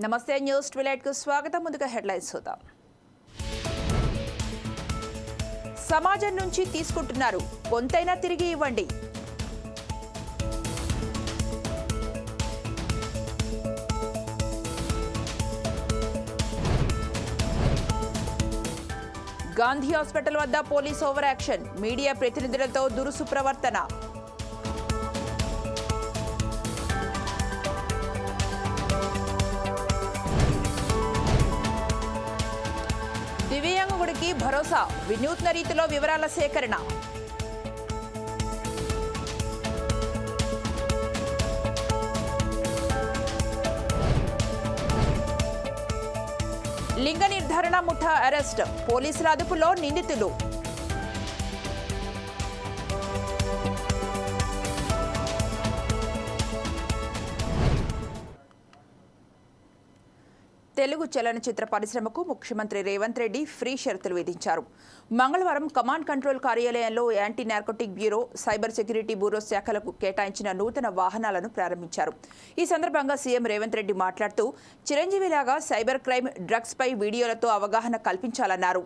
నమస్తే న్యూస్ 12 కు స్వాగతం. ముందుగా హెడ్లైన్స్ చూద్దాం. సమాజం నుంచి తీసుకుంటున్నారు, కొంతైనా తిరిగి ఇవ్వండి. గాంధీ హాస్పిటల్ వద్ద పోలీస్ ఓవర్ యాక్షన్, మీడియా ప్రతినిధులతో దురుసు ప్రవర్తన. దివ్యాంగుడికి భరోసా, వినూత్న రీతిలో వివరాల సేకరణ. లింగ నిర్ధారణ ముఠా అరెస్ట్, పోలీసుల అదుపులో నిందితులు. తెలుగు చలనచిత్ర పరిశ్రమకు ముఖ్యమంత్రి రేవంత్ రెడ్డి ఫ్రీ షరతులు విధించారు. మంగళవారం కమాండ్ కంట్రోల్ కార్యాలయంలో anti narcotic bureau, cyber security bureau శాఖలకు కేటాయించిన నూతన వాహనాలను ప్రారంభించారు. ఈ సందర్భంగా సీఎం రేవంత్ రెడ్డి మాట్లాడుతూ, చిరంజీవిలాగా సైబర్ క్రైమ్, డ్రగ్స్ పై వీడియోలతో అవగాహన కల్పించాలన్నారు.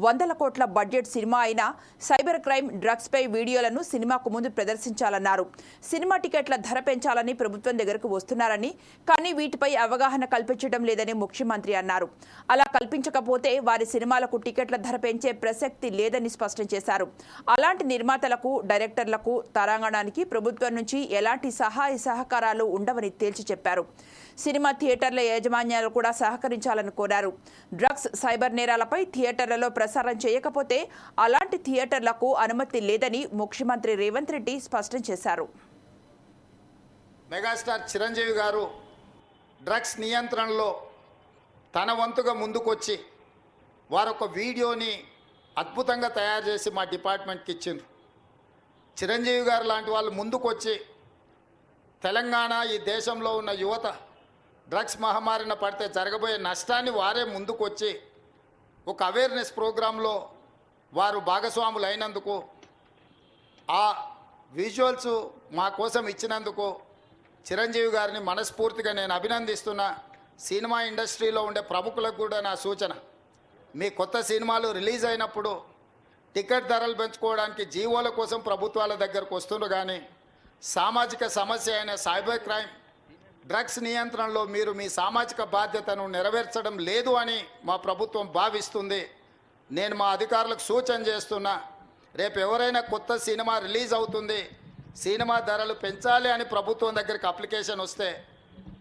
100 కోట్ల బడ్జెట్ సినిమా అయినా సైబర్ క్రైమ్, డ్రగ్స్ పై వీడియోలను సినిమాకు ముందు ప్రదర్శించాలన్నారు. సినిమా టికెట్ల ధర పెంచాలని ప్రభుత్వం దగ్గరకు వస్తున్నారని, కానీ వీటిపై అవగాహన కల్పించడం లేదని ముఖ్యమంత్రి అన్నారు. అలా కల్పించకపోతే వారి సినిమాలకు టికెట్ల ధర పెంచే ప్రసక్తి లేదని స్పష్టం చేశారు. అలాంటి నిర్మాతలకు, డైరెక్టర్లకు తారాగణానికి ప్రభుత్వం నుంచి ఎలాంటి సహాయ సహకారాలు ఉండవని తేల్చి చెప్పారు. సినిమా థియేటర్ల యాజమాన్యాలు కూడా సహకరించాలని కోరారు. డ్రగ్స్, సైబర్ నేరాలపై థియేటర్లలో ప్రసారం చేయకపోతే అలాంటి థియేటర్లకు అనుమతి లేదని ముఖ్యమంత్రి రేవంత్ రెడ్డి స్పష్టం చేశారు. మెగాస్టార్ చిరంజీవి గారు డ్రగ్స్ నియంత్రణలో తన వంతుగా ముందుకొచ్చి వారొక వీడియోని అద్భుతంగా తయారు చేసి మా డిపార్ట్మెంట్కి ఇచ్చిండ్రు. చిరంజీవి గారు లాంటి వాళ్ళు ముందుకొచ్చి తెలంగాణ, ఈ దేశంలో ఉన్న యువత డ్రగ్స్ మహమ్మారిన పడితే జరగబోయే నష్టాన్ని వారే ముందుకొచ్చి ఒక అవేర్నెస్ ప్రోగ్రాంలో వారు భాగస్వాములు అయినందుకు, ఆ విజువల్స్ మా కోసం ఇచ్చినందుకు చిరంజీవి గారిని మనస్ఫూర్తిగా నేను అభినందిస్తున్నా. సినిమా ఇండస్ట్రీలో ఉండే ప్రముఖులకు కూడా నా సూచన, మీ కొత్త సినిమాలు రిలీజ్ అయినప్పుడు టికెట్ ధరలు పెంచుకోవడానికి జీవోల కోసం ప్రభుత్వాల దగ్గరకు వస్తుండ్రు, కానీ సామాజిక సమస్య అయిన సైబర్ క్రైమ్, డ్రగ్స్ నియంత్రణలో మీరు మీ సామాజిక బాధ్యతను నెరవేర్చడం లేదు అని మా ప్రభుత్వం భావిస్తుంది. నేను మా అధికారులకు సూచన చేస్తున్నా, రేపు ఎవరైనా కొత్త సినిమా రిలీజ్ అవుతుంది, సినిమా ధరలు పెంచాలి అని ప్రభుత్వం దగ్గరికి అప్లికేషన్ వస్తే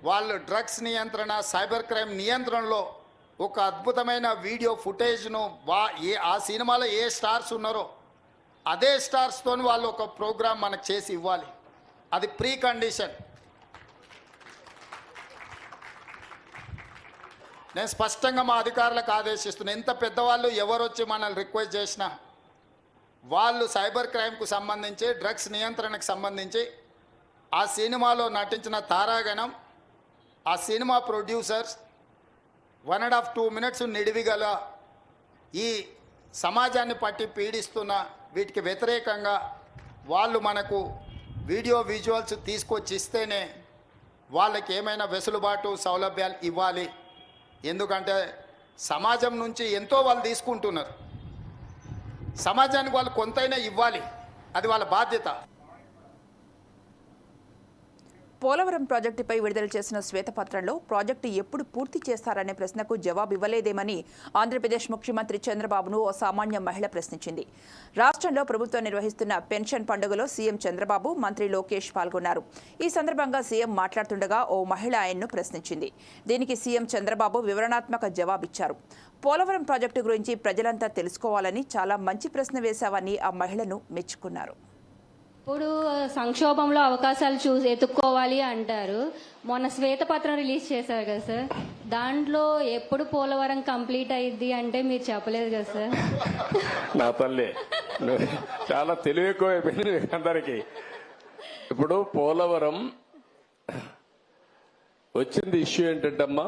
వాళ్ళు డ్రగ్స్ నియంత్రణ, సైబర్ క్రైమ్ నియంత్రణలో ఒక అద్భుతమైన వీడియో ఫుటేజ్ను ఆ సినిమాలో ఏ స్టార్స్ ఉన్నారో అదే స్టార్స్తో వాళ్ళు ఒక ప్రోగ్రాం మనకు చేసి ఇవ్వాలి. అది ప్రీ కండిషన్. నేను స్పష్టంగా మా అధికారులకు ఆదేశిస్తున్నాను, ఎంత పెద్దవాళ్ళు ఎవరు వచ్చి మనల్ని రిక్వెస్ట్ చేసినా వాళ్ళు సైబర్ క్రైమ్కు సంబంధించి, డ్రగ్స్ నియంత్రణకు సంబంధించి ఆ సినిమాలో నటించిన తారాగణం, ఆ సినిమా ప్రొడ్యూసర్స్ 1.5-2 minutes నిడివిగల ఈ సమాజాన్ని పట్టి పీడిస్తున్న వీటికి వ్యతిరేకంగా వాళ్ళు మనకు వీడియో విజువల్స్ తీసుకొచ్చి ఇస్తేనే వాళ్ళకి ఏమైనా వెసులుబాటు, సౌలభ్యాలు ఇవ్వాలి. ఎందుకంటే సమాజం నుంచి ఎంతో వాళ్ళు తీసుకుంటున్నారు, సమాజానికి వాళ్ళు కొంతైనా ఇవ్వాలి, అది వాళ్ళ బాధ్యత. పోలవరం ప్రాజెక్టుపై విడుదల చేసిన శ్వేతపత్రంలో ప్రాజెక్టు ఎప్పుడు పూర్తి చేస్తారనే ప్రశ్నకు జవాబు ఇవ్వలేదేమని ఆంధ్రప్రదేశ్ ముఖ్యమంత్రి చంద్రబాబును ఓ సామాన్య మహిళ ప్రశ్నించింది. రాష్ట్రంలో ప్రభుత్వం నిర్వహిస్తున్న పెన్షన్ పండుగలో సీఎం చంద్రబాబు, మంత్రి లోకేష్ పాల్గొన్నారు. ఈ సందర్భంగా సీఎం మాట్లాడుతుండగా ఓ మహిళ ఆయన్ను ప్రశ్నించింది. దీనికి సీఎం చంద్రబాబు వివరణాత్మక జవాబిచ్చారు. పోలవరం ప్రాజెక్టు గురించి ప్రజలంతా తెలుసుకోవాలని చాలా మంచి ప్రశ్న వేశావని ఆ మహిళను మెచ్చుకున్నారు. ఇప్పుడు సంక్షోభంలో అవకాశాలు ఎత్తుక్కోవాలి అంటారు. మొన్న శ్వేతపత్రం రిలీజ్ చేశారు కదా సార్, దాంట్లో ఎప్పుడు పోలవరం కంప్లీట్ అయ్యిద్ది అంటే మీరు చెప్పలేదు కదా సార్. నా తల్లి చాలా తెలివి ఎక్కువైపోయింది అందరికి. ఇప్పుడు పోలవరం వచ్చింది ఇష్యూ ఏంటంటమ్మా,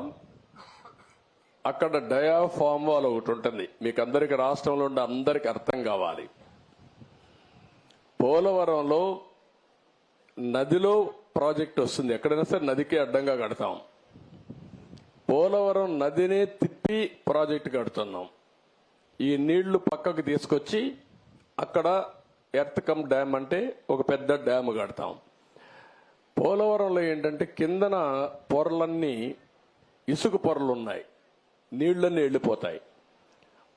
అక్కడ డయాఫామ్ వాల్ ఒకటి ఉంటుంది, మీకు అందరికి రాష్ట్రంలో ఉండే అందరికి అర్థం కావాలి. పోలవరంలో నదిలో ప్రాజెక్ట్ వస్తుంది, ఎక్కడైనా సరే నదికి అడ్డంగా కడతాం. పోలవరం నదినే తిప్పి ప్రాజెక్టు కడుతున్నాం. ఈ నీళ్లు పక్కకు తీసుకొచ్చి అక్కడ ఎర్త్-కమ్ డ్యామ్ అంటే ఒక పెద్ద డ్యామ్ కడతాం. పోలవరంలో ఏంటంటే కిందన పొరలన్నీ ఇసుక పొరలు ఉన్నాయి, నీళ్లన్నీ వెళ్ళిపోతాయి.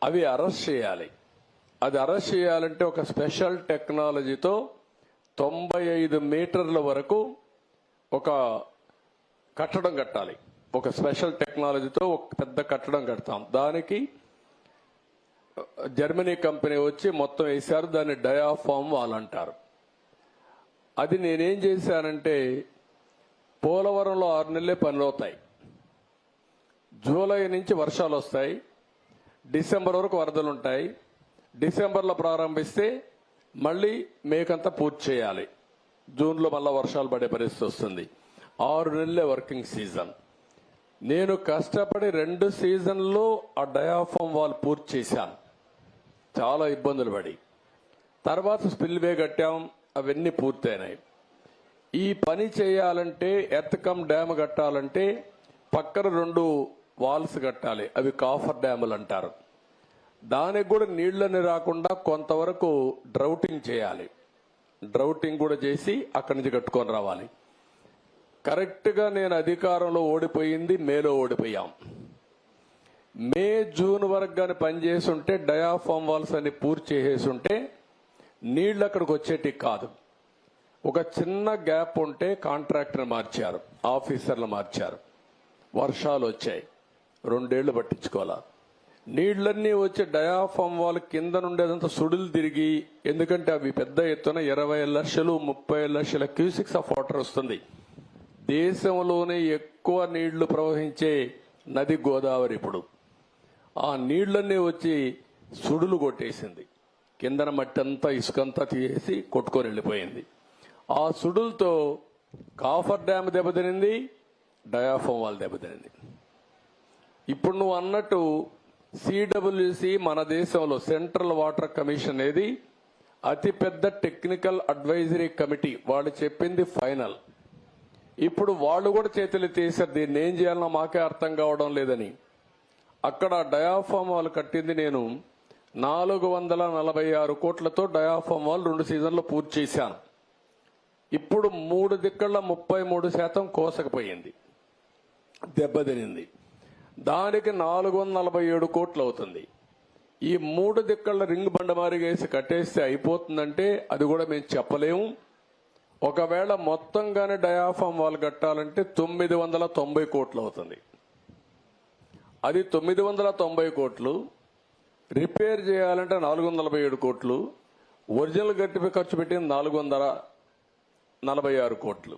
అవి అరెస్ట్ చేయాలి. అది అరెస్ట్ చేయాలంటే ఒక స్పెషల్ టెక్నాలజీతో 95 మీటర్ల వరకు ఒక కట్టడం కట్టాలి. ఒక స్పెషల్ టెక్నాలజీతో ఒక పెద్ద కట్టడం కడతాం. దానికి జర్మనీ కంపెనీ వచ్చి మొత్తం వేశారు. దాన్ని డయాఫామ్ వాల్ అంటారు. అది నేనేం చేశానంటే పోలవరంలో 6 నెలలే పనులు అవుతాయి. జూలై నుంచి వర్షాలు వస్తాయి, డిసెంబర్ వరకు వరదలు ఉంటాయి. డిసెంబర్లో ప్రారంభిస్తే మళ్ళీ మేకంతా పూర్తి చేయాలి. జూన్లో మళ్ళీ వర్షాలు పడే పరిస్థితి వస్తుంది. 6 నెలలే వర్కింగ్ సీజన్. నేను కష్టపడి 2 సీజన్లో ఆ డయాఫామ్ వాల్ పూర్తి చేశాను. చాలా ఇబ్బందులు పడి తర్వాత స్పిల్వే కట్టాం, అవన్నీ పూర్తయినాయి. ఈ పని చేయాలంటే ఎర్త్-కమ్ డ్యామ్ కట్టాలంటే పక్కన 2 వాల్స్ కట్టాలి. అవి కాఫర్ డ్యాములు అంటారు. దానికి కూడా నీళ్లని రాకుండా కొంతవరకు డ్రౌటింగ్ చేయాలి. డ్రౌటింగ్ కూడా చేసి అక్కడి నుంచి కట్టుకొని రావాలి. కరెక్ట్ గా నేను అధికారంలో ఓడిపోయింది మేలో ఓడిపోయాం. మే జూన్ వరకు కానీ పనిచేసి ఉంటే డయాఫామ్ వాల్స్ అని పూర్తి చేసేసి ఉంటే నీళ్లు అక్కడికి వచ్చేటి కాదు. ఒక చిన్న గ్యాప్ ఉంటే కాంట్రాక్టర్ మార్చారు, ఆఫీసర్లు మార్చారు. వర్షాలు వచ్చాయి, 2 ఏళ్లు పట్టించుకోవాలా. నీళ్లన్నీ వచ్చి డయాఫామ్ వాల్ కింద నుండేదంతా సుడులు తిరిగి, ఎందుకంటే అవి పెద్ద ఎత్తున 20 లక్షలు 30 లక్షల క్యూసిక్స్ ఆఫ్ వాటర్ వస్తుంది. దేశంలోనే ఎక్కువ నీళ్లు ప్రవహించే నది గోదావరి. ఇప్పుడు ఆ నీళ్లన్నీ వచ్చి సుడులు కొట్టేసింది. కిందన మట్టి అంతా ఇసుకంతా తీసేసి కొట్టుకొని వెళ్ళిపోయింది. ఆ సుడులతో కాఫర్ డ్యామ్ దెబ్బతినింది, డయాఫామ్ వాల్ దెబ్బతినింది. ఇప్పుడు నువ్వు అన్నట్టు సిడబ్ల్యూసి మన దేశంలో సెంట్రల్ వాటర్ కమిషన్ అనేది అతిపెద్ద టెక్నికల్ అడ్వైజరీ కమిటీ. వాళ్ళు చెప్పింది ఫైనల్. ఇప్పుడు వాళ్ళు కూడా చేతులు తీశారు. దీన్ని ఏం చేయాలనో మాకే అర్థం కావడం లేదని. అక్కడ డయాఫామ్ వాల్ కట్టింది నేను 446 కోట్లతో డయాఫామ్ వాల్ 2 సీజన్లు పూర్తి చేశాను. ఇప్పుడు 3 దిక్కల 33% కోసకపోయింది, దెబ్బతినింది. దానికి 447 కోట్లు అవుతుంది. ఈ 3 దిక్కల రింగ్ బండమారిగేసి కట్టేస్తే అయిపోతుందంటే అది కూడా మేము చెప్పలేము. ఒకవేళ మొత్తంగానే డయాఫామ్ వాల్ కట్టాలంటే 990 కోట్లు అవుతుంది. అది 990 కోట్లు. రిపేర్ చేయాలంటే 447 కోట్లు. ఒరిజినల్ గట్టిపై ఖర్చు పెట్టింది 446 కోట్లు.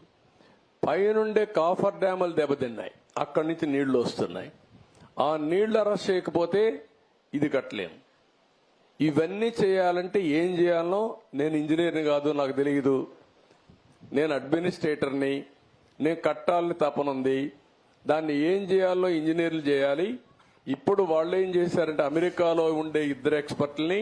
పైనుండే కాఫర్ డ్యాములు దెబ్బతిన్నాయి, అక్కడి నుంచి నీళ్లు వస్తున్నాయి. ఆ నీళ్లు అరెస్ట్ చేయకపోతే ఇది కట్టలేము. ఇవన్నీ చేయాలంటే ఏం చేయాలనో నేను ఇంజనీర్ని కాదు, నాకు తెలియదు. నేను అడ్మినిస్ట్రేటర్ని. నేను కట్టాలని తపనుంది. దాన్ని ఏం చేయాలో ఇంజనీర్లు చేయాలి. ఇప్పుడు వాళ్ళు ఏం చేశారంటే అమెరికాలో ఉండే 2 ఎక్స్పర్ట్లని,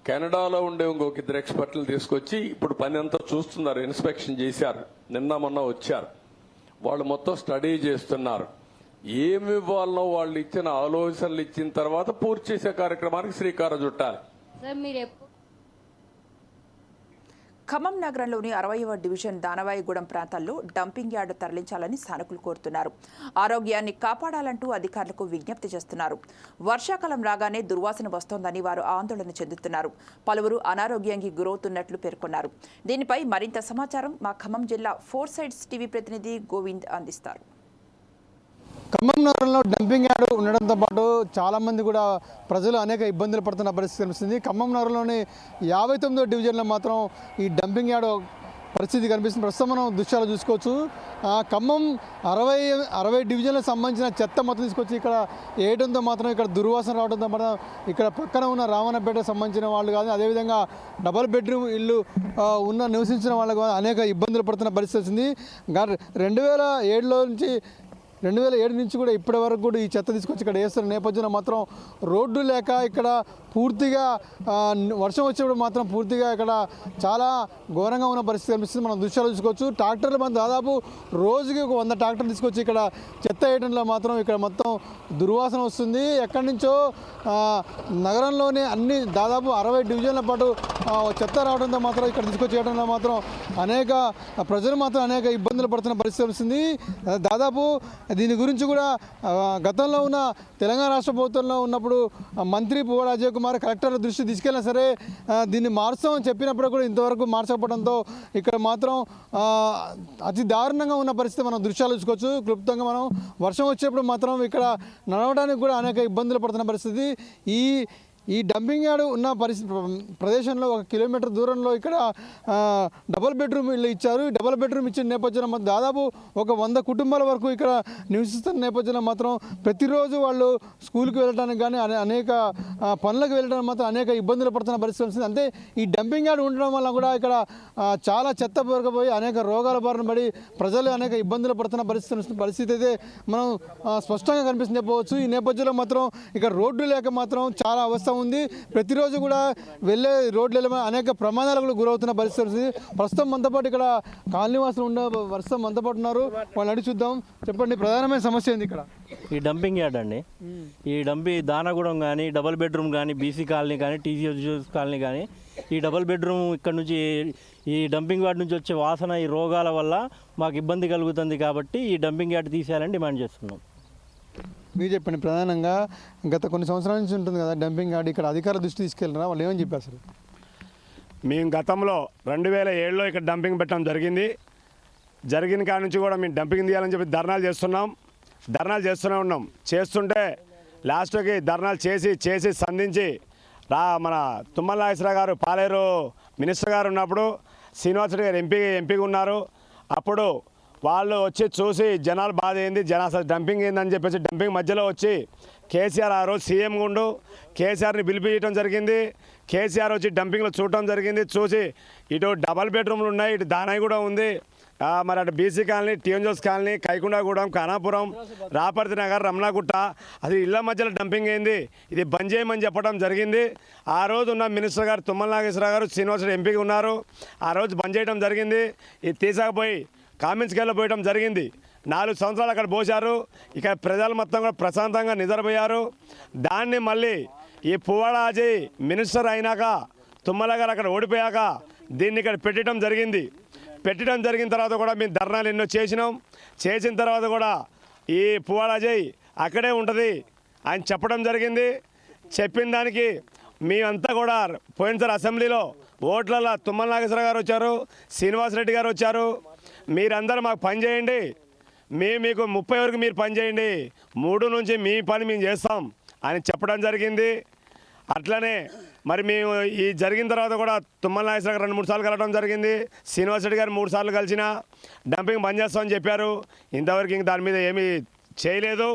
కెనడాలో ఉండే ఇంకొక 2 ఎక్స్పర్ట్లను తీసుకొచ్చి ఇప్పుడు పని అంతా చూస్తున్నారు. ఇన్స్పెక్షన్ చేశారు, నిన్న మొన్న వచ్చారు. వాళ్ళు మొత్తం స్టడీ చేస్తున్నారు. ఏమి ఇవ్వాలనో వాళ్ళు ఇచ్చిన ఆలోచనలు ఇచ్చిన తర్వాత పూర్తి చేసే కార్యక్రమానికి శ్రీకారం చుట్టాలి. సార్ మీరు ఎప్పుడు ఖమ్మం నగరంలోని 60వ డివిజన్ దానవాయిగూడెం ప్రాంతాల్లో డంపింగ్ యార్డు తరలించాలని స్థానికులు కోరుతున్నారు. ఆరోగ్యాన్ని కాపాడాలంటూ అధికారులకు విజ్ఞప్తి చేస్తున్నారు. వర్షాకాలం రాగానే దుర్వాసన వస్తోందని వారు ఆందోళన చెందుతున్నారు. పలువురు అనారోగ్యానికి గురవుతున్నట్లు పేర్కొన్నారు. దీనిపై మరింత సమాచారం మా ఖమ్మం జిల్లా 4 సైడ్స్ టీవీ ప్రతినిధి గోవింద్ అందిస్తారు. ఖమ్మం నగరంలో డంపింగ్ యార్డు ఉండడంతో పాటు చాలామంది కూడా ప్రజలు అనేక ఇబ్బందులు పడుతున్న పరిస్థితి కనిపిస్తుంది. ఖమ్మం నగరంలోని 59వ డివిజన్లో మాత్రం ఈ డంపింగ్ యార్డు పరిస్థితి కనిపిస్తుంది. ప్రస్తుతం మనం దృశ్యాలు చూసుకోవచ్చు. ఖమ్మం 60 డివిజన్లకు సంబంధించిన చెత్త మొత్తం తీసుకొచ్చి ఇక్కడ వేయడంతో మాత్రం ఇక్కడ దుర్వాసన రావడంతో మాత్రం ఇక్కడ పక్కన ఉన్న రామన్నపేటకు సంబంధించిన వాళ్ళు కానీ, అదేవిధంగా డబల్ బెడ్రూమ్ ఇల్లు నివసించిన వాళ్ళు కానీ అనేక ఇబ్బందులు పడుతున్న పరిస్థితి వచ్చింది. 2007 నుంచి కూడా ఇప్పటి వరకు కూడా ఈ చెత్త తీసుకొచ్చి ఇక్కడ వేస్తున్న నేపథ్యంలో మాత్రం రోడ్డు లేక ఇక్కడ పూర్తిగా వర్షం వచ్చేప్పుడు మాత్రం పూర్తిగా ఇక్కడ చాలా ఘోరంగా ఉన్న పరిస్థితి కనిపిస్తుంది. మనం దృశ్యాలు చూసుకోవచ్చు. ట్రాక్టర్లు మనం దాదాపు రోజుకి 100 ట్రాక్టర్లు తీసుకొచ్చి ఇక్కడ చెత్త చెత్త వేయడంలో మాత్రం ఇక్కడ మొత్తం దుర్వాసన వస్తుంది. ఎక్కడి నుంచో నగరంలోని అన్ని దాదాపు 60 డివిజన్ల పాటు చెత్త రావడంతో మాత్రం ఇక్కడ తీసుకొచ్చి చేయడంలో మాత్రం అనేక ప్రజలు మాత్రం అనేక ఇబ్బందులు పడుతున్న పరిస్థితి వస్తుంది. దాదాపు దీని గురించి కూడా గతంలో ఉన్న తెలంగాణ రాష్ట్ర ప్రభుత్వంలో ఉన్నప్పుడు మంత్రి పువ్వాడ అజయ్ కుమార్ కలెక్టర్ దృష్టి తీసుకెళ్ళినా సరే దీన్ని మార్చామని చెప్పినప్పుడు కూడా ఇంతవరకు మార్చకపోవడంతో ఇక్కడ మాత్రం అతి దారుణంగా ఉన్న పరిస్థితి మనం దృశ్యాలు చూసుకోవచ్చు. క్లుప్తంగా మనం వర్షం వచ్చేప్పుడు మాత్రం ఇక్కడ నడవడానికి కూడా అనేక ఇబ్బందులు పడుతున్న పరిస్థితి. ఈ డంపింగ్ యార్డ్ ఉన్న ప్రదేశంలో 1 కిలోమీటర్ దూరంలో ఇక్కడ డబుల్ బెడ్రూమ్ ఇల్లు ఇచ్చారు. ఈ డబుల్ బెడ్రూమ్ ఇచ్చిన నేపథ్యంలో దాదాపు ఒక 100 కుటుంబాల వరకు ఇక్కడ నివసిస్తున్న నేపథ్యంలో మాత్రం ప్రతిరోజు వాళ్ళు స్కూల్కి వెళ్ళడానికి కానీ అనేక పనులకు వెళ్ళడానికి మాత్రం అనేక ఇబ్బందులు పడుతున్న పరిస్థితి వస్తుంది. అంతే ఈ డంపింగ్ యార్డ్ ఉండడం వల్ల కూడా ఇక్కడ చాలా చెత్త పెరగబోయి అనేక రోగాల బారిన పడి ప్రజలు అనేక ఇబ్బందులు పడుతున్న పరిస్థితి అయితే మనం స్పష్టంగా కనిపిస్తుంది చెప్పవచ్చు. ఈ నేపథ్యంలో మాత్రం ఇక్కడ రోడ్డు లేక మాత్రం చాలా అవస్థ ఉంది. ప్రతిరోజు కూడా వెళ్ళే రోడ్లు అనేక ప్రమాదాలకు కూడా గురవుతున్న పరిస్థితి. ప్రస్తుతం మనతో పాటు ఇక్కడ కాలనీవాసులు ఉండే ప్రస్తుతం మనతో పాటు ఉన్నారు. వాళ్ళని అడిగి చూద్దాం. చెప్పండి, ప్రధానమైన సమస్య ఏంది ఇక్కడ? ఈ డంపింగ్ యార్డ్ అండి. ఈ దానగూడెం కానీ, డబుల్ బెడ్రూమ్ కానీ, బీసీ కాలనీ కానీ, టీసీఎస్ కాలనీ కానీ, ఈ డబుల్ బెడ్రూమ్ ఇక్కడ నుంచి ఈ డంపింగ్ యార్డ్ నుంచి వచ్చే వాసన, ఈ రోగాల వల్ల మాకు ఇబ్బంది కలుగుతుంది. కాబట్టి ఈ డంపింగ్ యార్డ్ తీసేయాలని డిమాండ్ చేస్తున్నాం. మీరు చెప్పండి, ప్రధానంగా గత కొన్ని సంవత్సరాల నుంచి ఉంటుంది కదా డంపింగ్ యార్డ్, ఇక్కడ అధికారుల దృష్టి తీసుకెళ్ళినా వాళ్ళు ఏమని చెప్పారు సార్? మేము గతంలో 2007లో ఇక్కడ డంపింగ్ పెట్టడం జరిగిన కాడ నుంచి కూడా మేము డంపింగ్ తీయాలని చెప్పి ధర్నాలు చేస్తూనే ఉన్నాం. చేస్తుంటే లాస్ట్కి ధర్నాలు చేసి సంధించి మన తుమ్మల నాగేశ్వరరావు గారు పాలేరు మినిస్టర్ గారు ఉన్నప్పుడు శ్రీనివాసరెడ్డి గారు ఎంపీగా ఉన్నారు. అప్పుడు వాళ్ళు వచ్చి చూసి జనాలు బాధ ఏంది, అసలు డంపింగ్ ఏందని చెప్పేసి డంపింగ్ మధ్యలో వచ్చి కేసీఆర్ ఆ రోజు సీఎం గుండు కేసీఆర్ని పిలిపించడం జరిగింది. కేసీఆర్ వచ్చి డంపింగ్లో చూడటం జరిగింది. చూసి ఇటు డబల్ బెడ్రూమ్లు ఉన్నాయి, ఇటు దానాయి కూడా ఉంది, మరి అటు BC colony, TNGOs colony, Kaikundagudem, Khanapuram, Raparthi Nagar, Ramanagutta, అది ఇళ్ల మధ్యలో డంపింగ్ అయింది. ఇది బంద్ చేయమని చెప్పడం జరిగింది. ఆ రోజు ఉన్న మినిస్టర్ గారు తుమ్మల నాగేశ్వరరావు గారు శ్రీనివాసరెడ్డి ఎంపీగా ఉన్నారు. ఆ రోజు బంద్ చేయడం జరిగింది. ఇది తీసాకపోయి కామెంట్స్కెళ్ళి పోయడం జరిగింది. 4 సంవత్సరాలు అక్కడ పోశారు. ఇక ప్రజలు మొత్తం కూడా ప్రశాంతంగా నిద్రపోయారు. దాన్ని మళ్ళీ ఈ పువ్వాడ అజయ్ మినిస్టర్ అయినాక, తుమ్మల గారు అక్కడ ఓడిపోయాక దీన్ని ఇక్కడ పెట్టడం జరిగిన తర్వాత కూడా మేము ధర్నాలు ఎన్నో చేసిన తర్వాత కూడా ఈ పువ్వాడ అజయ్ అక్కడే ఉంటుంది అని చెప్పడం జరిగింది. చెప్పిన దానికి మేమంతా కూడా పోయినసారి అసెంబ్లీలో ఓట్లలో తుమ్మల నాగేశ్వరరావు గారు వచ్చారు, శ్రీనివాసరెడ్డి గారు వచ్చారు. మీరందరూ మాకు పని చేయండి, మీకు 30 వరకు మీరు పని చేయండి, 3 నుంచి మీ పని మేము చేస్తాం అని చెప్పడం జరిగింది. అట్లనే మరి మేము ఈ జరిగిన తర్వాత కూడా తుమ్మల నాగేశ్వరరావు గారు 2-3 సార్లు కలవడం జరిగింది. శ్రీనివాసరెడ్డి గారు 3 సార్లు కలిసిన డంపింగ్ బంద్ చేస్తామని చెప్పారు. ఇంతవరకు ఇంక దాని మీద ఏమీ చేయలేదు.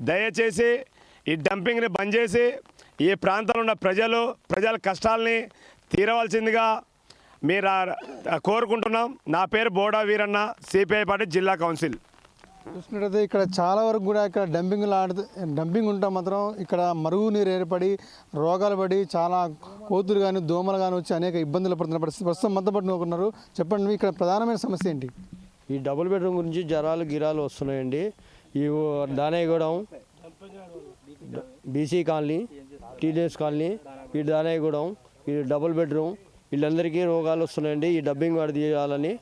దయచేసి ఈ డంపింగ్ని బంద్ చేసి ఈ ప్రాంతంలో ఉన్న ప్రజల కష్టాలని తీరవలసిందిగా మీరు కోరుకుంటున్నాం. నా పేరు బోడా వీరన్న, సిపిఐ పార్టీ జిల్లా కౌన్సిల్. చూసినట్టయితే ఇక్కడ చాలా వరకు కూడా ఇక్కడ డంపింగ్ ఉంటే మాత్రం ఇక్కడ మరుగు నీరు ఏర్పడి రోగాలు పడి చాలా కోతులు కానీ దోమలు కానీ వచ్చి అనేక ఇబ్బందులు పడుతున్న పరిస్థితి. ప్రస్తుతం మొత్తం పట్టుకున్నారు. చెప్పండి, ఇక్కడ ప్రధానమైన సమస్య ఏంటి? ఈ డబుల్ బెడ్రూమ్ గురించి గిరాలు వస్తున్నాయండి. ఈ దానయ్యగూడెం, బీసీ కాలనీ, టీడీఎస్ కాలనీ, ఈ దానయ్యగూడెం, ఈ డబుల్ బెడ్రూమ్ వీళ్ళందరికీ రోగాలు వస్తున్నాయండి. ఈ డబ్బింగ్ వాడి తీయాలని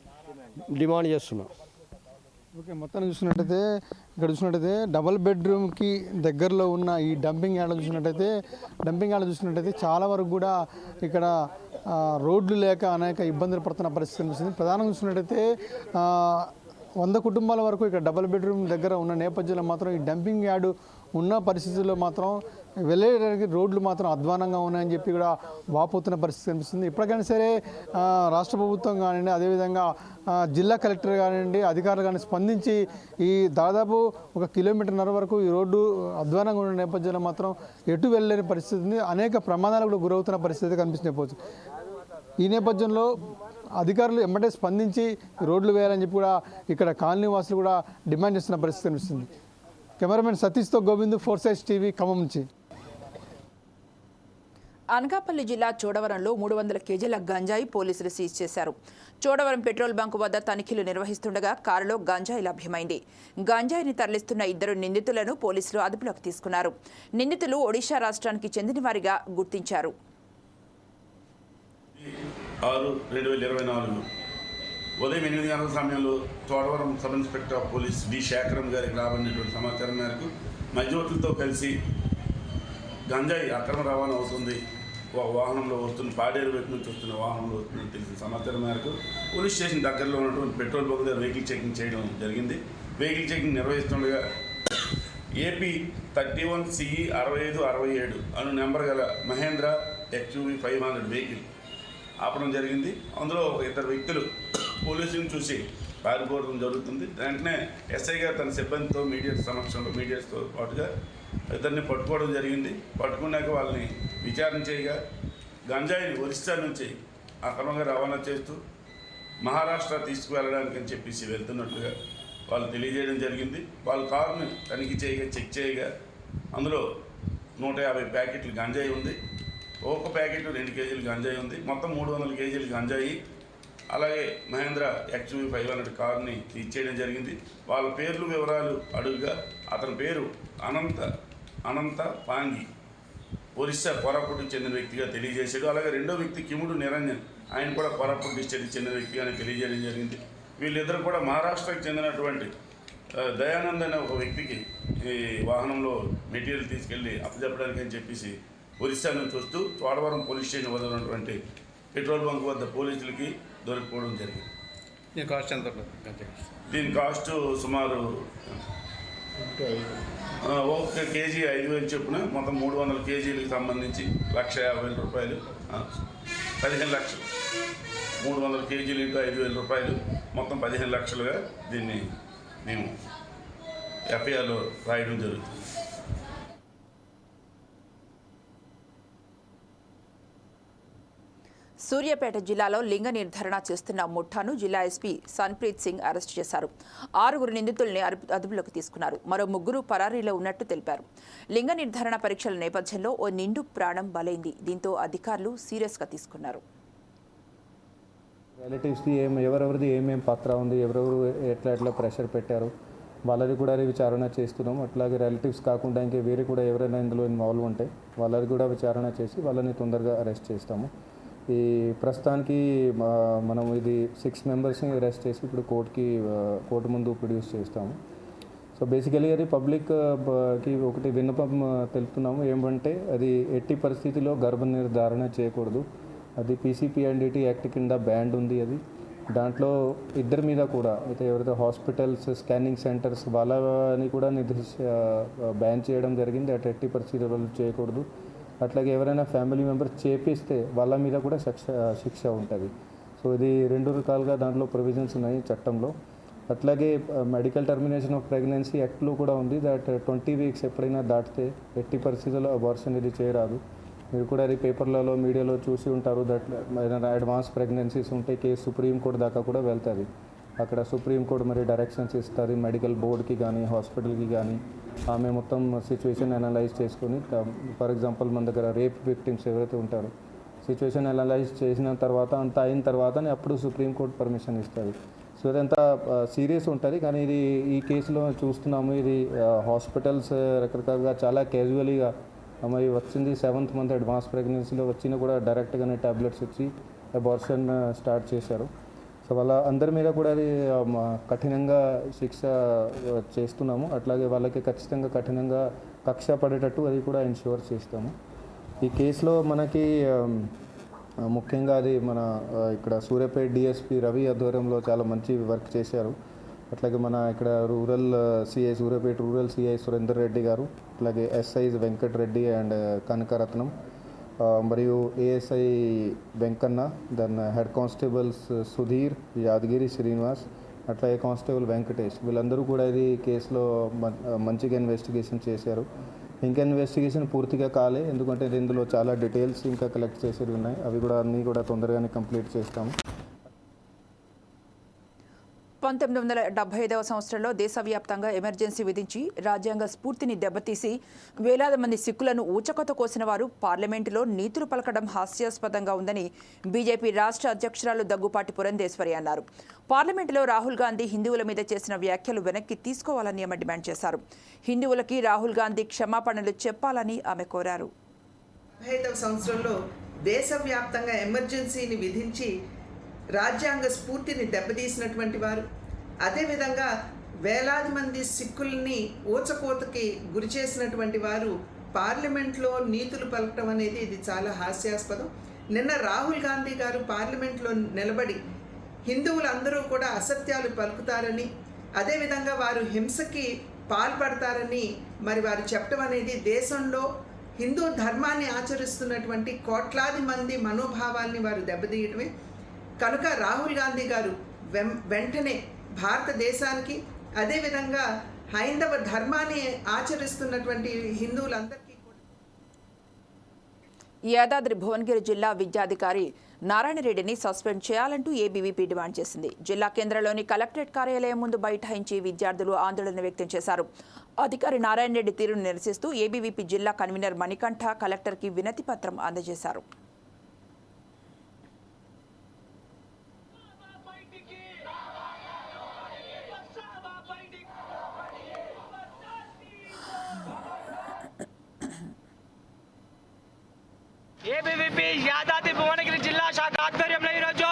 డిమాండ్ చేస్తున్నాం. ఓకే, మొత్తం చూసినట్టయితే డబుల్ బెడ్రూమ్కి దగ్గరలో ఉన్న ఈ డంపింగ్ యార్డ్ చూసినట్టయితే చాలా వరకు కూడా ఇక్కడ రోడ్లు లేక అనేక ఇబ్బందులు పడుతున్న పరిస్థితి కనిపిస్తుంది. ప్రధానంగా చూసినట్టయితే 100 కుటుంబాల వరకు ఇక్కడ డబుల్ బెడ్రూమ్ దగ్గర ఉన్న నేపథ్యంలో మాత్రం ఈ డంపింగ్ యార్డు ఉన్న పరిస్థితుల్లో మాత్రం వెళ్ళేటానికి రోడ్లు మాత్రం అధ్వానంగా ఉన్నాయని చెప్పి కూడా వాపోతున్న పరిస్థితి కనిపిస్తుంది. ఇప్పటికైనా సరే రాష్ట్ర ప్రభుత్వం కానివ్వండి, అదేవిధంగా జిల్లా కలెక్టర్ కానివ్వండి, అధికారులు కానీ స్పందించి ఈ దాదాపు 1.5 కిలోమీటర్ల వరకు ఈ రోడ్డు అధ్వానంగా ఉన్న నేపథ్యంలో మాత్రం ఎటు వెళ్ళలేని పరిస్థితి ఉంది. అనేక ప్రమాదాలకు కూడా గురవుతున్న పరిస్థితి కనిపించకపోవచ్చు. ఈ నేపథ్యంలో అధికారులు వెంబడే స్పందించి రోడ్లు వేయాలని చెప్పి కూడా ఇక్కడ కాలనీ వాసులు కూడా డిమాండ్ చేస్తున్న పరిస్థితి కనిపిస్తుంది. కెమెరామెన్ సతీష్తో గోవింద్, 4 Sides TV, ఖమ్మం నుంచి. అనకాపల్లి జిల్లా చోడవరంలో 300 కేజీల గంజాయి పోలీసులు సీజ్ చేశారు. చోడవరం పెట్రోల్ బంకు వద్ద తనిఖీలు నిర్వహిస్తుండగా కారులో గంజాయి లభ్యమైంది. గంజాయిని తరలిస్తున్న 2 నిందితులను పోలీసులు అదుపులోకి తీసుకున్నారు. నిందితులు ఒడిశా రాష్ట్రానికి చెందిన వారిగా గుర్తించారు. 6/2024 ఉదయం 8 గంటల సమయంలో Chodavaram sub inspector of police D Shekharam గారికి రాబడినటువంటి సమాచారం మేరకు మధ్యవర్తులతో కలిసి గంజాయి అక్రమ రవాణా అవుతుంది, వాహనంలో వస్తున్న పాడేరు వైపు నుంచి వస్తున్న వాహనంలో వస్తుందని తెలిసిన సమాచారం మేరకు పోలీస్ స్టేషన్ దగ్గరలో ఉన్నటువంటి పెట్రోల్ బంక్ దగ్గర వెహికల్ చెకింగ్ చేయడం జరిగింది. వెహికల్ చెకింగ్ నిర్వహిస్తుండగా ఏపీ 31CE 6567 అను నెంబర్ గల మహేంద్ర XUV 500 వెహికల్ ఆపడం జరిగింది. అందులో 2 వ్యక్తులు పోలీసులను చూసి పారిపోవడం జరుగుతుంది. వెంటనే ఎస్ఐ గారు తన సిబ్బందితో మీడియాతో పాటుగా 2 పట్టుకోవడం జరిగింది. పట్టుకున్నాక వాళ్ళని విచారణ చేయగా గంజాయిని ఒరిస్సా నుంచి అక్రమంగా రవాణా చేస్తూ మహారాష్ట్ర తీసుకువెళ్ళడానికి అని చెప్పేసి వెళ్తున్నట్లుగా వాళ్ళు తెలియజేయడం జరిగింది. వాళ్ళ కారుని తనిఖీ చేయగా చెక్ చేయగా అందులో 150 ప్యాకెట్లు గంజాయి ఉంది. ఒక ప్యాకెట్ 2 కేజీలు గంజాయి ఉంది. మొత్తం 300 కేజీలు గంజాయి, అలాగే మహేంద్ర XUV 500 కారుని ఇచ్చేయడం జరిగింది. వాళ్ళ పేర్లు వివరాలు అడుగుగా అతని పేరు అనంత పాంగి, ఒరిస్సా కోరాపుట్కి చెందిన వ్యక్తిగా తెలియజేశాడు. అలాగే రెండో వ్యక్తి కిముడు నిరంజన్, ఆయన కూడా కోరాపుట్ డిస్ట్రిక్ట్కి చెందిన వ్యక్తిగా తెలియజేయడం జరిగింది. వీళ్ళిద్దరు కూడా మహారాష్ట్రకు చెందినటువంటి దయానంద్ అనే ఒక వ్యక్తికి ఈ వాహనంలో మెటీరియల్ తీసుకెళ్ళి అప్పచెప్పడానికి అని చెప్పేసి ఒరిస్సా నుంచి వస్తూ చోడవరం పోలీస్ స్టేషన్ వద్ద ఉన్నటువంటి పెట్రోల్ బంక్ వద్ద పోలీసులకి దొరికిపోవడం జరిగింది. దీని కాస్ట్ సుమారు 1 కేజీ 5,000 చొప్పున మొత్తం 300 కేజీలకు సంబంధించి 1,50,000 రూపాయలు, 15 లక్షలు. 300 కేజీలు ఇంటూ 5,000 రూపాయలు, మొత్తం 15 లక్షలుగా దీన్ని మేము ఎఫ్ఐఆర్లో రాయడం జరుగుతుంది. సూర్యాపేట జిల్లాలో లింగ నిర్ధారణ చేస్తున్న ముఠాను జిల్లా ఎస్పీ సన్ప్రీత్ సింగ్ అరెస్టు చేశారు. 6 నిందితుల్ని అదుపులోకి తీసుకున్నారు. మరో 3 పరారీలో ఉన్నట్టు తెలిపారు. లింగ నిర్ధారణ పరీక్షల నేపథ్యంలో ఓ నిండు ప్రాణం బలైంది. దీంతో అధికారులు సీరియస్గా తీసుకున్నారు. రిలేటివ్స్కి ఎవరెవరిది ఏమేం పాత్ర ఉంది, ఎవరెవరు ఎట్లా ప్రెషర్ పెట్టారు, వాళ్ళది కూడా విచారణ చేస్తున్నాం. అట్లాగే రిలేటివ్స్ కాకుండా ఇంకా వేరే కూడా ఎవరైనా ఇందులో ఇన్వాల్వ్ ఉంటే వాళ్ళది కూడా విచారణ చేసి వాళ్ళని తొందరగా అరెస్ట్ చేస్తాము. ఈ ప్రస్తుతానికి మనం ఇది 6 మెంబర్స్ని అరెస్ట్ చేసి ఇప్పుడు కోర్టు ముందు ప్రొడ్యూస్ చేస్తాము. సో బేసికలీ అది పబ్లిక్కి ఒకటి విన్నపం తెలుపుతున్నాము. ఏమంటే అది ఎట్టి పరిస్థితిలో గర్భ నిర్ధారణ చేయకూడదు. అది PCPNDT యాక్ట్ కింద బ్యాండ్ ఉంది. అది దాంట్లో 2 మీద కూడా అయితే ఎవరైతే హాస్పిటల్స్, స్కానింగ్ సెంటర్స్ వాళ్ళని కూడా బ్యాన్ చేయడం జరిగింది. అటు ఎట్టి పరిస్థితుల్లో చేయకూడదు. అట్లాగే ఎవరైనా ఫ్యామిలీ మెంబర్స్ చేపిస్తే వాళ్ళ మీద కూడా శిక్ష ఉంటుంది. సో ఇది 2 రకాలుగా దాంట్లో ప్రొవిజన్స్ ఉన్నాయి చట్టంలో. అట్లాగే మెడికల్ టర్మినేషన్ ఆఫ్ ప్రెగ్నెన్సీ యాక్ట్లో కూడా ఉంది. దట్ 20 వీక్స్ ఎప్పుడైనా దాటితే ఎట్టి పరిస్థితుల్లో అబార్షన్ ఇది చేయరాదు. మీరు కూడా అది పేపర్లలో మీడియాలో చూసి ఉంటారు. దట్ ఏదైనా అడ్వాన్స్ ప్రెగ్నెన్సీస్ ఉంటే కేసు సుప్రీంకోర్టు దాకా కూడా వెళ్తుంది. అక్కడ సుప్రీంకోర్టు మరి డైరెక్షన్స్ ఇస్తుంది మెడికల్ బోర్డుకి కానీ హాస్పిటల్కి కానీ. ఆమె మొత్తం సిచ్యువేషన్ అనలైజ్ చేసుకొని, ఫర్ ఎగ్జాంపుల్ మన దగ్గర రేప్ విక్టిమ్స్ ఎవరైతే ఉంటారో సిచ్యువేషన్ అనలైజ్ చేసిన తర్వాత అంత అయిన తర్వాతనే అప్పుడు సుప్రీంకోర్టు పర్మిషన్ ఇస్తుంది. సో ఇదంతా సీరియస్ ఉంటుంది. కానీ ఇది ఈ కేసులో చూస్తున్నాము, ఇది హాస్పిటల్స్ రకరకాలుగా చాలా క్యాజువల్గా మరి వచ్చింది 7th మంత్ అడ్వాన్స్ ప్రెగ్నెన్సీలో వచ్చినా కూడా డైరెక్ట్గానే టాబ్లెట్స్ ఇచ్చి అబార్షన్ స్టార్ట్ చేశారు. సో వాళ్ళ అందరి మీద కూడా అది కఠినంగా శిక్ష చేస్తున్నాము. అట్లాగే వాళ్ళకి ఖచ్చితంగా కఠినంగా కక్ష పడేటట్టు అది కూడా ఇన్ష్యూర్ చేస్తాము. ఈ కేసులో మనకి ముఖ్యంగా అది మన ఇక్కడ సూర్యాపేట DSP రవి ఆధ్వర్యంలో చాలా మంచి వర్క్ చేశారు. అట్లాగే మన ఇక్కడ సూర్యాపేట రూరల్ CI సురేందర్ రెడ్డి గారు, అట్లాగే SIs వెంకట్ రెడ్డి అండ్ కనకరత్నం, మరియు ASI Venkanna, then head constables Sudheer, Yadagiri Srinivas, అట్లాగే కానిస్టేబుల్ వెంకటేష్, వీళ్ళందరూ కూడా ఇది కేసులో మంచిగా ఇన్వెస్టిగేషన్ చేశారు. ఇంకా ఇన్వెస్టిగేషన్ పూర్తిగా కాలే, ఎందుకంటే ఇందులో చాలా డీటెయిల్స్ ఇంకా కలెక్ట్ చేసేవి ఉన్నాయి. అవి కూడా అన్నీ కూడా తొందరగానే కంప్లీట్ చేస్తాము. 1975వ సంవత్సరంలో దేశవ్యాప్తంగా ఎమర్జెన్సీ విధించి రాజ్యాంగ స్ఫూర్తిని దెబ్బతీసి వేలాది మంది సిక్కులను ఊచకొత కోసిన వారు పార్లమెంటులో నీతులు పలకడం హాస్యాస్పదంగా ఉందని బీజేపీ రాష్ట్ర అధ్యక్షురాలు దగ్గుపాటి పురంధేశ్వరి అన్నారు. పార్లమెంటులో రాహుల్ గాంధీ హిందువుల మీద చేసిన వ్యాఖ్యలు వెనక్కి తీసుకోవాలని ఆమె డిమాండ్ చేశారు. హిందువులకి రాహుల్ గాంధీ క్షమాపణలు చెప్పాలని ఆమె కోరారు. 75వ సంవత్సరంలో దేశవ్యాప్తంగా ఎమర్జెన్సీని విధించి రాజ్యాంగ స్ఫూర్తిని దెబ్బతీసినటువంటి వారు, అదేవిధంగా వేలాది మంది సిక్కుల్ని ఊచకోతకి గురి చేసినటువంటి వారు పార్లమెంట్లో నీతులు పలకడం అనేది ఇది చాలా హాస్యాస్పదం. నిన్న రాహుల్ గాంధీ గారు పార్లమెంట్లో నిలబడి హిందువులందరూ కూడా అసత్యాలు పలుకుతారని, అదేవిధంగా వారు హింసకి పాల్పడతారని మరి వారు చెప్పడం అనేది దేశంలో హిందూ ధర్మాన్ని ఆచరిస్తున్నటువంటి కోట్లాది మంది మనోభావాల్ని వారు దెబ్బతీయటమే. కనుక రాహుల్ గాంధీ గారు వెంటనే భారతదేశానికి, అదేవిధంగా హైందవ ధర్మాన్ని ఆచరిస్తున్నటువంటి హిందువులందరికీ యాదాద్రి భువనగిరి జిల్లా విద్యాధికారి నారాయణరెడ్డిని సస్పెండ్ చేయాలంటూ ఏబీవీపీ డిమాండ్ చేసింది. జిల్లా కేంద్రంలోని కలెక్టరేట్ కార్యాలయం ముందు బైఠాయించి విద్యార్థులు ఆందోళన వ్యక్తం చేశారు. అధికారి నారాయణరెడ్డి తీరును నిరసిస్తూ ఏబీవీపీ జిల్లా కన్వీనర్ మణికంఠ కలెక్టర్కి వినతి పత్రం అందజేశారు. ఏబీవీపీ యాదాద్రి భువనగిరి జిల్లా శాఖ ఆధ్వర్యంలో ఈరోజు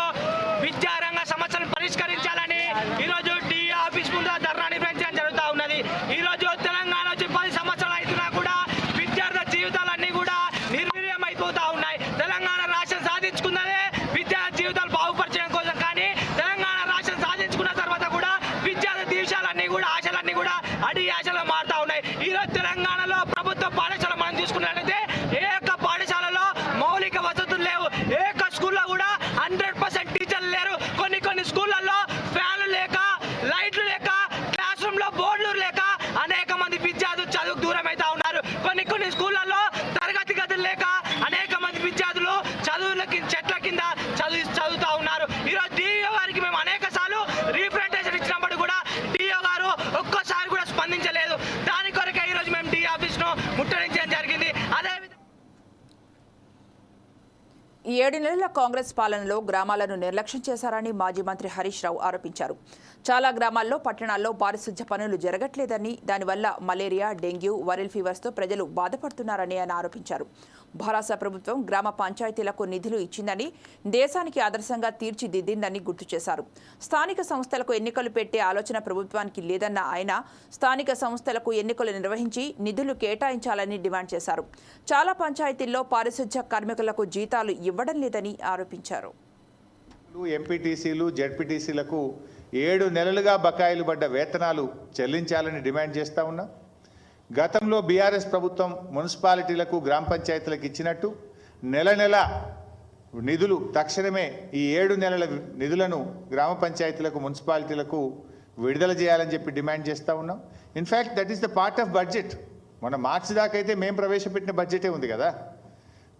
విద్యారంగ సమస్యలను పరిష్కరించాలని ఈరోజు డిఈ ఆఫీస్ ముందు ధర్నా నిర్వహించడం జరుగుతూ ఉన్నది. ఈరోజు తెలంగాణ వచ్చి 10 సంవత్సరాలు అవుతున్నా కూడా విద్యార్థుల జీవితాలన్నీ కూడా నిర్వీర్యం అయిపోతూ ఉన్నాయి. తెలంగాణ రాష్ట్రం సాధించుకున్నదే విద్యార్థి జీవితాలు బాగుపరచడం కోసం, కానీ తెలంగాణ రాష్ట్రం సాధించుకున్న తర్వాత కూడా విద్యార్థి దీక్షలన్నీ కూడా ఆశలన్నీ కూడా అడి ఆశలు మారుతూ ఉన్నాయి. ఈరోజు తెలంగాణలో ప్రభుత్వ పాఠశాల మనం చూసుకున్నట్లయితే ఏ ఒక్క పాఠశాలలో మౌలిక వసతులు లేవు. ఏ ఒక్క స్కూల్లో కూడా 100% టీచర్లు లేరు. కొన్ని స్కూళ్ళల్లో ఫ్యాన్లు లేక, లైట్లు లేక, క్లాస్ రూమ్ లో బోర్డులు లేక అనేక మంది విద్యార్థులు చదువుకు దూరం అవుతా ఉన్నారు. కొన్ని స్కూళ్ళల్లో తరగతి గదులు లేక అనేక మంది విద్యార్థులు చదువులకి చెట్ల కింద చదువుతా ఉన్నారు. ఈరోజు డిఓ గారికి మేము అనేక సార్లు రీప్రజెంటేషన్ ఇచ్చినప్పుడు కూడా డిఓ గారు ఒక్కసారి కూడా స్పందించలేదు. దాని కొరకే ఈరోజు మేము డి ఆఫీస్ ను ముట్టడించడం జరిగింది. అదేవిధంగా 7 నెలల కాంగ్రెస్ పాలనలో గ్రామాలను నిర్లక్ష్యం చేశారని మాజీ మంత్రి హరీష్ రావు ఆరోపించారు. చాలా గ్రామాల్లో, పట్టణాల్లో పారిశుధ్య పనులు జరగట్లేదని, దానివల్ల మలేరియా, డెంగ్యూ, వైరల్ ఫీవర్స్తో ప్రజలు బాధపడుతున్నారని ఆయన ఆరోపించారు. భారత ప్రభుత్వం గ్రామ పంచాయతీలకు నిధులు ఇచ్చిందని, దేశానికి ఆదర్శంగా తీర్చిదిద్దిందని గుర్తు చేశారు. స్థానిక సంస్థలకు ఎన్నికలు పెట్టే ఆలోచన ప్రభుత్వానికి లేదన్న ఆయన స్థానిక సంస్థలకు ఎన్నికలు నిర్వహించి నిధులు కేటాయించాలని డిమాండ్ చేశారు. చాలా పంచాయతీల్లో పారిశుధ్య కార్మికులకు జీతాలు ఇవ్వడం లేదని ఆరోపించారు. ఎంపీటీసీలు, జెడ్పీటీసీలకు 7 నెలలుగా బకాయిలు పడ్డ వేతనాలు చెల్లించాలని డిమాండ్ చేస్తూ ఉన్నాం. గతంలో బీఆర్ఎస్ ప్రభుత్వం మున్సిపాలిటీలకు, గ్రామ పంచాయతీలకు ఇచ్చినట్టు నెల నిధులు తక్షణమే ఈ 7 నెలల నిధులను గ్రామ పంచాయతీలకు, మున్సిపాలిటీలకు విడుదల చేయాలని చెప్పి డిమాండ్ చేస్తూ ఉన్నాం. In fact that is the part of budget. మన మార్చి దాకా అయితే మేము ప్రవేశపెట్టిన బడ్జెటే ఉంది కదా.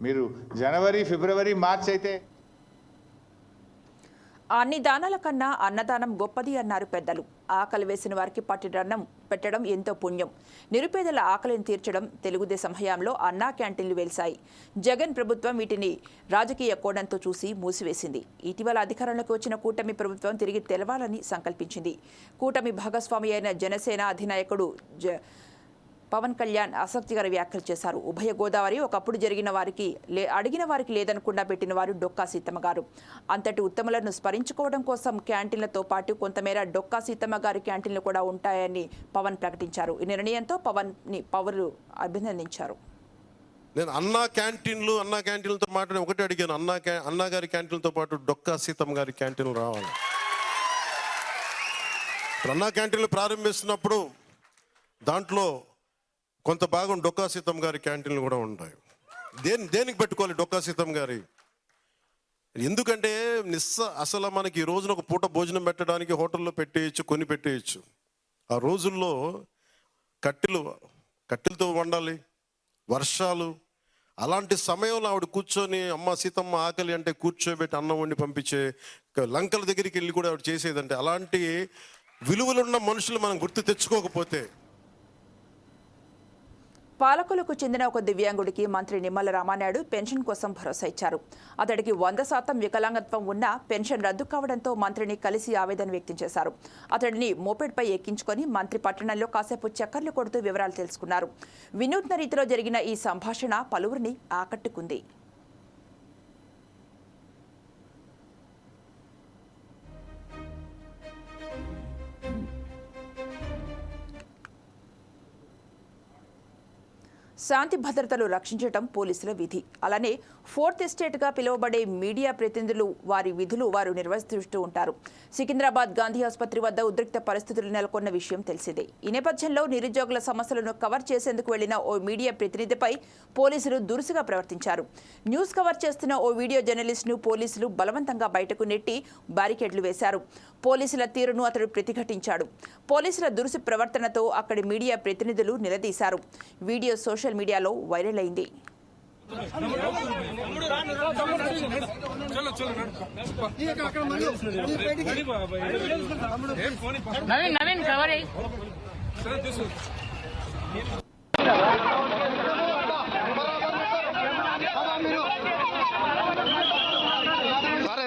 మీరు జనవరి, ఫిబ్రవరి, మార్చి అయితే అన్ని దానాల కన్నా అన్నదానం గొప్పది అన్నారు పెద్దలు. ఆకలి వేసిన వారికి పట్టిడన్నం పెట్టడం ఎంతో పుణ్యం. నిరుపేదల ఆకలిని తీర్చడం తెలుగుదేశం హయాంలో అన్నా క్యాంటీన్లు వెలిశాయి. జగన్ ప్రభుత్వం వీటిని రాజకీయ కోణంతో చూసి మూసివేసింది. ఇటీవల అధికారంలోకి వచ్చిన కూటమి ప్రభుత్వం తిరిగి తెలవాలని సంకల్పించింది. కూటమి భాగస్వామి అయిన జనసేన అధినాయకుడు పవన్ కళ్యాణ్ ఆసక్తికర వ్యాఖ్యలు చేశారు. ఉభయ గోదావరి ఒకప్పుడు అడిగిన వారికి లేదనకుండా పెట్టిన వారు డొక్కా సీతమ్మ గారు. అంతటి ఉత్తములను స్మరించుకోవడం కోసం క్యాంటీన్లతో పాటు కొంతమేర డొక్కా సీతమ్మ గారి క్యాంటీన్లు కూడా ఉంటాయని పవన్ ప్రకటించారు. ఈ నిర్ణయంతో పవన్ని పవర్ అభినందించారు. నేను అన్నా క్యాంటీన్లతో మాట్లాడి ఒకటి అడిగాను, అన్నా గారి క్యాంటీన్లతో పాటు డొక్కా సీతమ్మ గారి క్యాంటీన్లు రావాలి. అన్నా క్యాంటీన్లు ప్రారంభిస్తున్నప్పుడు దాంట్లో కొంత భాగం డొక్కా సీతమ్మ గారి క్యాంటీన్లు కూడా ఉంటాయి. దేనికి పెట్టుకోవాలి డొక్కా సీతమ్మ గారి? ఎందుకంటే అసలు మనకి ఈ రోజున ఒక పూట భోజనం పెట్టడానికి హోటల్లో పెట్టేయచ్చు, కొని పెట్టేయచ్చు. ఆ రోజుల్లో కట్టెలతో వండాలి, వర్షాలు, అలాంటి సమయంలో ఆవిడ కూర్చొని అమ్మ సీతమ్మ ఆకలి అంటే కూర్చోబెట్టి అన్నం వండి పంపించే లంకల దగ్గరికి వెళ్ళి కూడా ఆవిడ చేసేదంటే అలాంటి విలువలున్న మనుషులు మనం గుర్తు తెచ్చుకోకపోతే. పాలకులకు చెందిన ఒక దివ్యాంగుడికి మంత్రి నిమ్మల రామానాయుడు పెన్షన్ కోసం భరోసా ఇచ్చారు. అతడికి 100% వికలాంగత్వం ఉన్నా పెన్షన్ రద్దు కావడంతో మంత్రిని కలిసి ఆవేదన వ్యక్తం చేశారు. అతడిని మోపెడ్పై ఎక్కించుకొని మంత్రి పట్టణంలో కాసేపు చక్కర్లు కొడుతూ వివరాలు తెలుసుకున్నారు. వినూత్న రీతిలో జరిగిన ఈ సంభాషణ పలువురిని ఆకట్టుకుంది. శాంతి భద్రతలు రక్షించడం పోలీసుల విధి. అలానే ఫోర్త్ ఎస్టేట్గా పిలువబడే మీడియా ప్రతినిధులు వారి విధులు వారు నిర్వహిస్తూ ఉంటారు. సికింద్రాబాద్ గాంధీ ఆసుపత్రి వద్ద ఉద్రిక్త పరిస్థితులు నెలకొన్న విషయం తెలిసిందే. ఈ నేపథ్యంలో నిరుద్యోగుల సమస్యలను కవర్ చేసేందుకు వెళ్లిన ఓ మీడియా ప్రతినిధిపై పోలీసులు దురుసుగా ప్రవర్తించారు. న్యూస్ కవర్ చేస్తున్న ఓ వీడియో జర్నలిస్ట్ను పోలీసులు బలవంతంగా బయటకు నెట్టి బ్యారికేడ్లు వేశారు. పోలీసుల తీరును అతడు ప్రతిఘటించాడు. పోలీసుల దురుసు ప్రవర్తనతో అక్కడి మీడియా ప్రతినిధులు నిలదీశారు. వీడియో సోషల్ మీడియాలో వైరల్ అయింది.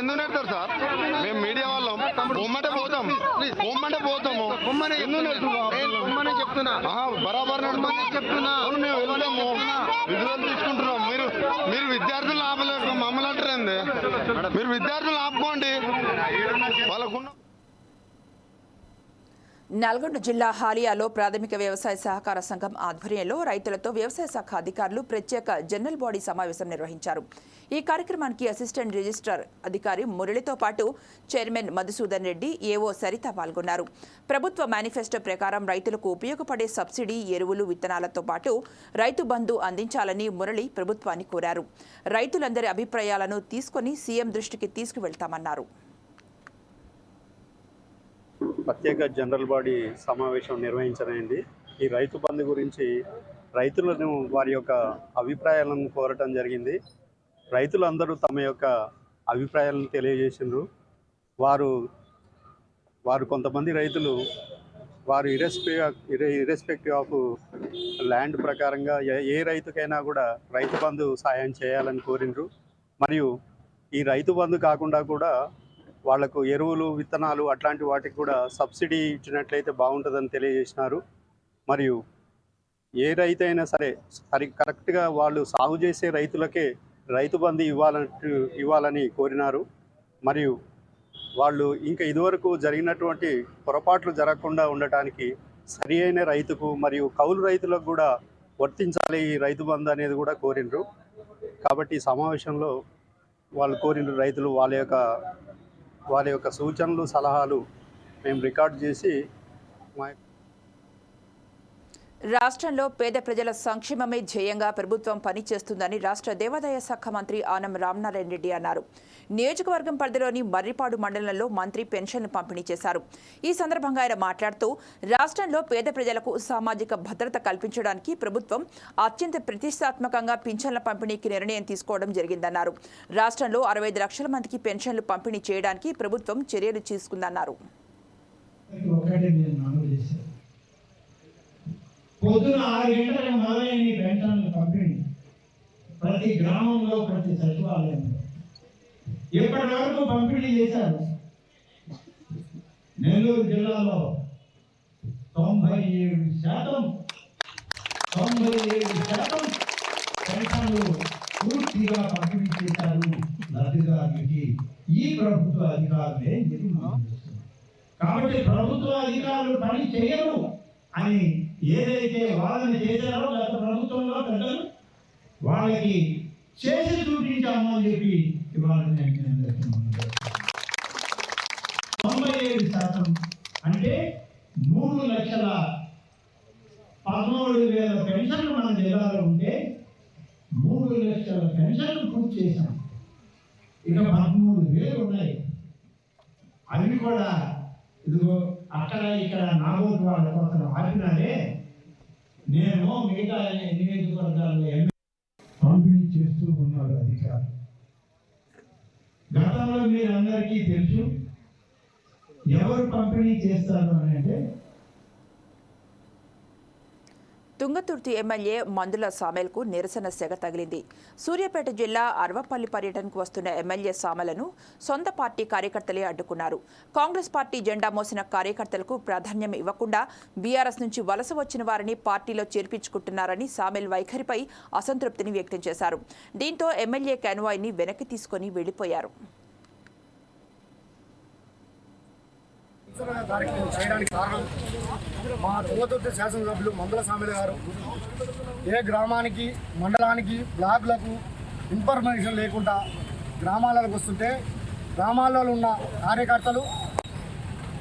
ఎందుకు నెడతారు సార్? మేము మీడియా వాళ్ళం బొమ్మంటే పోతాం, బొమ్మంటే పోతాము. బొమ్మనే చెప్తున్నా, బరాబర్ నడమని చెప్తున్నా. మేము వెళ్తాము, విధులు తీసుకుంటున్నాం. మీరు విద్యార్థులు ఆపలేరు, మమ్మల్ని అంటారండి. మీరు విద్యార్థులు ఆపుకోండి. వాళ్ళకున్న నల్గొండ జిల్లా హాలియాలో ప్రాథమిక వ్యవసాయ సహకార సంఘం ఆధ్వర్యంలో రైతులతో వ్యవసాయ శాఖ అధికారులు ప్రత్యేక జనరల్ బాడీ సమావేశం నిర్వహించారు. ఈ కార్యక్రమానికి అసిస్టెంట్ రిజిస్ట్రార్ అధికారి మురళితో పాటు చైర్మన్ మధుసూదన్ రెడ్డి, ఏవో సరిత పాల్గొన్నారు. ప్రభుత్వ మేనిఫెస్టో ప్రకారం రైతులకు ఉపయోగపడే సబ్సిడీ, ఎరువులు, విత్తనాలతో పాటు రైతు బంధు అందించాలని మురళి ప్రభుత్వాన్ని కోరారు. రైతులందరి అభిప్రాయాలను తీసుకుని సీఎం దృష్టికి తీసుకువెళ్తామన్నారు. ప్రత్యేక జనరల్ బాడీ సమావేశం నిర్వహించనుంది. ఈ రైతు బంధు గురించి రైతులను వారి యొక్క అభిప్రాయాలను కోరటం జరిగింది. రైతులందరూ తమ యొక్క అభిప్రాయాలను తెలియజేసినారు. వారు కొంతమంది రైతులు వారు ఇర్రెస్పెక్టివ్ ఆఫ్ ల్యాండ్ ప్రకారంగా ఏ రైతుకైనా కూడా రైతు బంధు సాయం చేయాలని కోరినరు. మరియు ఈ రైతు బంధు కాకుండా కూడా వాళ్లకు ఎరువులు, విత్తనాలు అట్లాంటి వాటికి కూడా సబ్సిడీ ఇచ్చినట్లయితే బాగుంటుందని తెలియజేసినారు. మరియు ఏ రైతు అయినా సరే కరెక్ట్గా వాళ్ళు సాగు చేసే రైతులకే రైతు బంధు ఇవ్వాలని కోరినారు. మరియు వాళ్ళు ఇంకా ఇదివరకు జరిగినటువంటి పొరపాట్లు జరగకుండా ఉండటానికి సరి అయిన రైతుకు మరియు కౌలు రైతులకు కూడా వర్తించాలి ఈ రైతు బంధు అనేది కూడా కోరినరు. కాబట్టి ఈ సమావేశంలో వాళ్ళు కోరిన రైతులు వాళ్ళ యొక్క సూచనలు, సలహాలు మేము రికార్డ్ చేసి రాష్ట్రంలో పేద ప్రజల సంక్షేమమే ధ్యేయంగా ప్రభుత్వం పనిచేస్తుందని రాష్ట్ర దేవాదాయ శాఖ మంత్రి ఆనం రామనారాయణ రెడ్డి అన్నారు. నియోజకవర్గం పరిధిలోని మర్రిపాడు మండలంలో మంత్రి పెన్షన్లు పంపిణీ చేశారు. ఈ సందర్భంగా ఆయన మాట్లాడుతూ రాష్ట్రంలో పేద ప్రజలకు సామాజిక భద్రత కల్పించడానికి ప్రభుత్వం అత్యంత ప్రతిష్టాత్మకంగా పింఛన్ల పంపిణీకి నిర్ణయం తీసుకోవడం జరిగిందన్నారు. రాష్ట్రంలో 65 లక్షల మందికి పెన్షన్లు పంపిణీ చేయడానికి ప్రభుత్వం చర్యలు తీసుకుందన్నారు. పొద్దున 6 గంటలకు మొదలైన పెన్షన్లు పంపిణీ ప్రతి గ్రామంలో, ప్రతి సచివాలయంలో ఇప్పటి వరకు పంపిణీ చేశారు. నెల్లూరు జిల్లాలో 97% పెన్షన్లు పూర్తిగా పంపిణీ చేశారు లబ్ధిదారులకి. ఈ ప్రభుత్వ అధికారులే నిర్మాణం చేస్తున్నారు. కాబట్టి ప్రభుత్వ అధికారులు పని చేయరు అని ఏదైతే వాదన చేశారో గత ప్రభుత్వంలో పెద్దలు వాళ్ళకి చేసి చూపించాము అని చెప్పి ఇవాళ 97% అంటే 3,13,000 పెన్షన్లు మన జిల్లాలో ఉంటే 3 లక్షల పెన్షన్లు పూర్తి చేశాం. ఇక 13,000 ఉన్నాయి. అవి కూడా ఇదిగో అక్కడ ఇక్కడ నాగోటు వాళ్ళ కోసం ఆపినారే. నేను మిగతా నియోజకవర్గాల్లో పంపిణీ చేస్తూ ఉన్నారు అధికారులు. గతంలో మీరందరికీ తెలుసు ఎవరు పంపిణీ చేస్తారు అని అంటే తుంగతుర్తి ఎమ్మెల్యే మందుల సామెల్కు నిరసన సెగ తగిలింది. సూర్యాపేట జిల్లా అర్వపల్లి పర్యటనకు వస్తున్న ఎమ్మెల్యే సామెలను సొంత పార్టీ కార్యకర్తలే అడ్డుకున్నారు. కాంగ్రెస్ పార్టీ జెండా మోసిన కార్యకర్తలకు ప్రాధాన్యం ఇవ్వకుండా బీఆర్ఎస్ నుంచి వలస వచ్చిన వారిని పార్టీలో చేర్పించుకుంటున్నారని సామెల్ వైఖరిపై అసంతృప్తిని వ్యక్తం చేశారు. దీంతో ఎమ్మెల్యే కాన్వాయ్ని వెనక్కి తీసుకుని వెళ్లిపోయారు. చేయడానికి కారణం మా తుంగతుర్తి శాసనసభ్యులు మందుల సామెల గారు ఏ గ్రామానికి మండలానికి బ్లాక్లకు ఇన్ఫర్మేషన్ లేకుండా గ్రామాలకు వస్తుంటే గ్రామాల్లో ఉన్న కార్యకర్తలు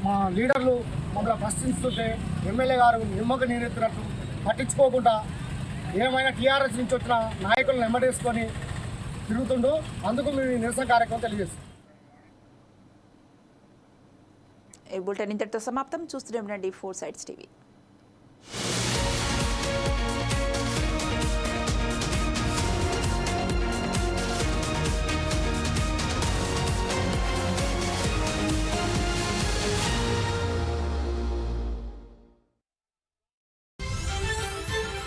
మా లీడర్లు మమ్మల్ని ప్రశ్నిస్తుంటే ఎమ్మెల్యే గారు నిమ్మక నీరెత్తినట్టు పట్టించుకోకుండా ఏమైనా టీఆర్ఎస్ నుంచి వచ్చిన నాయకులను వెంబడేసుకొని తిరుగుతుండు. అందుకు మేము నిరసన కార్యక్రమం తెలియజేస్తాం. ఈ బులెటిన్ ఇంతటితో సమాప్తం. చూస్తూనే ఉండండి 4 Sides TV.